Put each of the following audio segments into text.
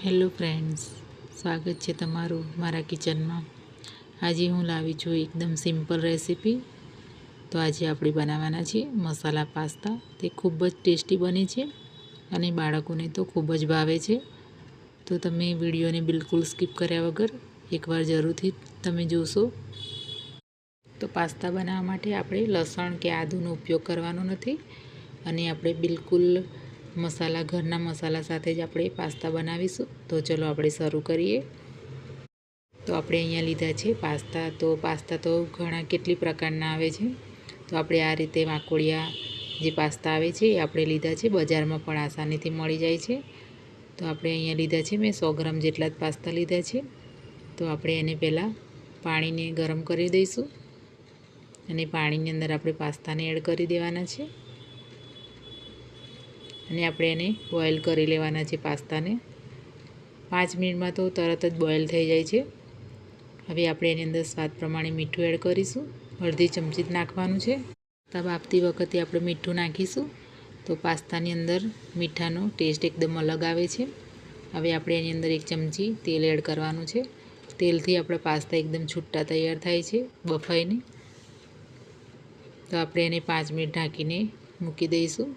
Hello friends, સ્વાગત છે તમારું મારા કિચનમાં। આજે હું લાવી છું એકદમ સિમ્પલ રેસીપી। તો આજે આપણે બનાવવાના છે મસાલા પાસ્તા। તે ખૂબ જ ટેસ્ટી બને છે અને બાળકોને તો ખૂબ જ ભાવે છે। તો તમે વિડીયોને બિલકુલ સ્કીપ કર્યા વગર એકવાર જરૂરથી તમે જોશો। તો પાસ્તા બનાવવા માટે આપણે લસણ કે આદુનો ઉપયોગ કરવાનો નથી અને આપણે બિલકુલ મસાલા ઘરના મસાલા સાથે જ આપણે પાસ્તા બનાવીશું। તો ચલો આપણે શરૂ કરીએ। તો આપણે અહીંયા લીધા છે પાસ્તા। તો પાસ્તા તો ઘણા કેટલી પ્રકારના આવે છે। તો આપણે આ રીતે વાકોડિયા જે પાસ્તા આવે છે એ આપણે લીધા છે। બજારમાં પણ આસાનીથી મળી જાય છે। તો આપણે અહીંયા લીધા છે, મેં 100 ગ્રામ જેટલા જ પાસ્તા લીધા છે। તો આપણે એને પહેલાં પાણીને ગરમ કરી દઈશું અને પાણીની અંદર આપણે પાસ્તાને એડ કરી દેવાના છે અને આપણે એને બોઇલ કરી લેવાના છે પાસ્તાને। 5 મિનિટમાં તો તરત જ બોઇલ થઈ જાય છે। હવે આપણે એની અંદર સ્વાદ પ્રમાણે મીઠું એડ કરીશું। અડધી ચમચી જ નાખવાનું છે। પાસ્તા બાફતી વખતે આપણે મીઠું નાખીશું તો પાસ્તાની અંદર મીઠાનો ટેસ્ટ એકદમ અલગ આવે છે। હવે આપણે એની અંદર 1 ચમચી તેલ એડ કરવાનું છે। તેલથી આપણા પાસ્તા એકદમ છૂટા તૈયાર થાય છે બફાઈને। તો આપણે એને 5 મિનિટ ઢાંકીને મૂકી દઈશું।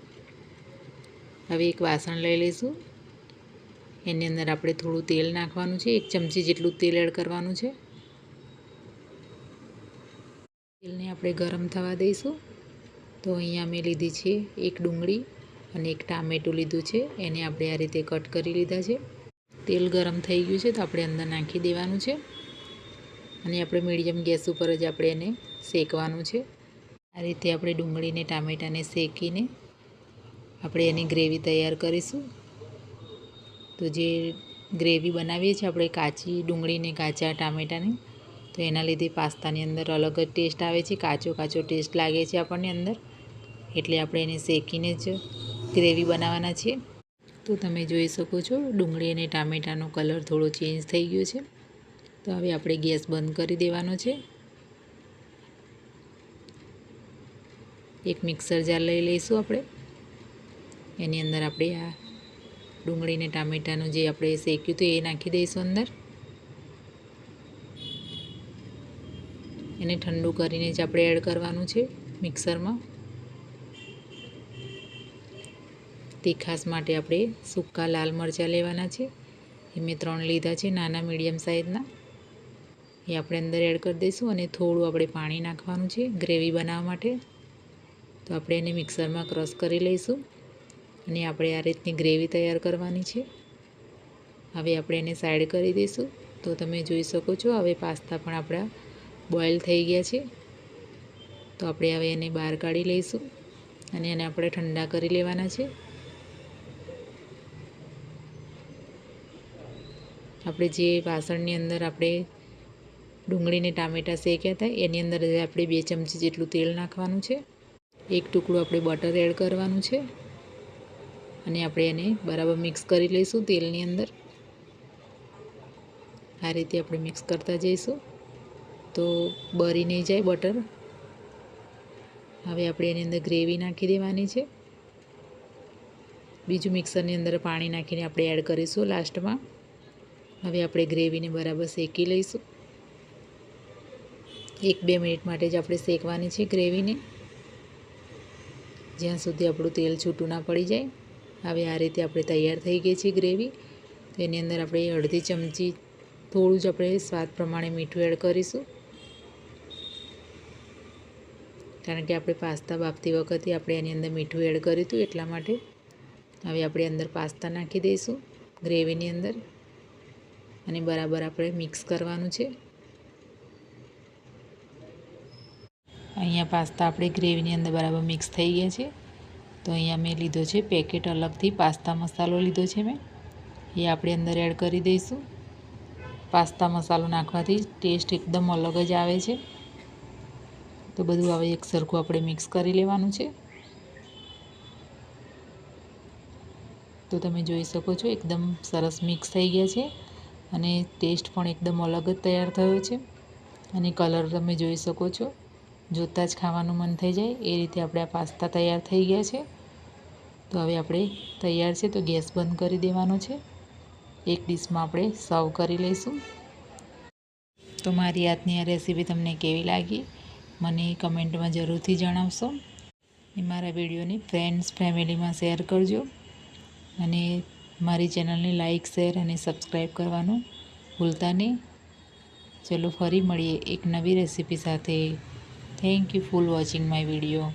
હવે એક વાસણ લઈ લઈશું। એની અંદર આપણે થોડું તેલ નાખવાનું છે। 1 ચમચી જેટલું તેલ એડ કરવાનું છે। તેલને આપણે ગરમ થવા દઈશું। તો અહીંયા મેં લીધી છે 1 ડુંગળી અને 1 ટામેટું લીધું છે। એને આપણે આ રીતે કટ કરી લીધા છે। તેલ ગરમ થઈ ગયું છે તો આપણે અંદર નાખી દેવાનું છે અને આપણે મીડિયમ ગેસ ઉપર જ આપણે એને શેકવાનું છે। આ રીતે આપણે ડુંગળીને ટામેટાને શેકીને આપણે એની ગ્રેવી તૈયાર કરીશું। તો જે ગ્રેવી બનાવીએ છીએ આપણે કાચી ડુંગળીને કાચા ટામેટાની, તો એના લીધે પાસ્તાની અંદર અલગ જ ટેસ્ટ આવે છે। કાચો કાચો ટેસ્ટ લાગે છે આપણને અંદર, એટલે આપણે એને શેકીને જ ગ્રેવી બનાવવાના છે। તો તમે જોઈ શકો છો ડુંગળી અને ટામેટાનો કલર થોડો ચેન્જ થઈ ગયો છે। તો હવે આપણે ગેસ બંધ કરી દેવાનો છે। એક મિક્સર જાર લઈ લઈશું આપણે। એની અંદર આપણે આ ડુંગળીને ટામેટાનું જે આપણે શેક્યું હતું એ નાખી દઈશું અંદર। એને ઠંડુ કરીને જ આપણે એડ કરવાનું છે મિક્સરમાં। તીખાશ માટે આપણે સૂકા લાલ મરચાં લેવાના છે। એ મેં 3 લીધા છે, નાના મીડિયમ સાઇઝના। એ આપણે અંદર એડ કરી દઈશું અને થોડું આપણે પાણી નાખવાનું છે ગ્રેવી બનાવવા માટે। તો આપણે એને મિક્સરમાં ક્રશ કરી લઈશું અને આપણે આ રીતની ગ્રેવી તૈયાર કરવાની છે। હવે આપણે એને સાઈડ કરી દઈશું। તો તમે જોઈ શકો છો હવે પાસ્તા પણ આપણા બોઇલ થઈ ગયા છે। તો આપણે હવે એને બહાર કાઢી લઈશું અને એને આપણે ઠંડા કરી લેવાના છે। આપણે જે વાસણની અંદર આપણે ડુંગળીને ટામેટાં શેક્યા હતા એની અંદર આપણે 2 ચમચી જેટલું તેલ નાખવાનું છે। 1 ટુકડું આપણે બટર એડ કરવાનું છે અને આપણે એને બરાબર મિક્સ કરી લઈશું તેલની અંદર। આ રીતે આપણે મિક્સ કરતા જઈશું તો બળી નહીં જાય બટર। હવે આપણે એની અંદર ગ્રેવી નાખી દેવાની છે। બીજું મિક્સરની અંદર પાણી નાખીને આપણે એડ કરીશું લાસ્ટમાં। હવે આપણે ગ્રેવીને બરાબર શેકી લઈશું। 1-2 મિનિટ માટે જ આપણે શેકવાની છે ગ્રેવીને, જ્યાં સુધી આપણું તેલ છૂટું ના પડી જાય। હવે આ રીતે આપણે તૈયાર થઈ ગઈ છે ગ્રેવી। તો એની અંદર આપણે અડધી ચમચી થોડું જ આપણે સ્વાદ પ્રમાણે મીઠું એડ કરીશું, કારણ કે આપણે પાસ્તા બાફતી વખતે આપણે એની અંદર મીઠું એડ કર્યું હતું એટલા માટે। હવે આપણે અંદર પાસ્તા નાખી દઈશું ગ્રેવીની અંદર અને બરાબર આપણે મિક્સ કરવાનું છે। અહીંયા પાસ્તા આપણે ગ્રેવીની અંદર બરાબર મિક્સ થઈ ગયા છે। તો અહીંયા મેં લીધો છે પેકેટ અલગથી પાસ્તા મસાલો લીધો છે મેં, એ આપણે અંદર એડ કરી દઈશું। પાસ્તા મસાલો નાખવાથી ટેસ્ટ એકદમ અલગ જ આવે છે। તો બધું હવે એક સરખું આપણે મિક્સ કરી લેવાનું છે। તો તમે જોઈ શકો છો એકદમ સરસ મિક્સ થઈ ગયા છે અને ટેસ્ટ પણ એકદમ અલગ જ તૈયાર થયો છે અને કલર તમે જોઈ શકો છો, જોતાં જ ખાવાનું મન થઈ જાય એ રીતે આપણે આ પાસ્તા તૈયાર થઈ ગયા છે। તો હવે આપણે તૈયાર છે, તો ગેસ બંધ કરી દેવાનો છે। એક ડીશમાં આપણે સર્વ કરી લઈશું. તો મારી આજની આ રેસીપી તમને કેવી લાગી મને કમેન્ટમાં જરૂરથી જણાવશો. અને મારા વિડીયોને ફ્રેન્ડ્સ ફેમિલીમાં શેર કરજો અને મારી ચેનલને લાઈક શેર અને સબસ્ક્રાઈબ કરવાનું ભૂલતા નહીં. ચલો ફરી મળીએ એક નવી રેસીપી સાથે. Thank you for watching my video.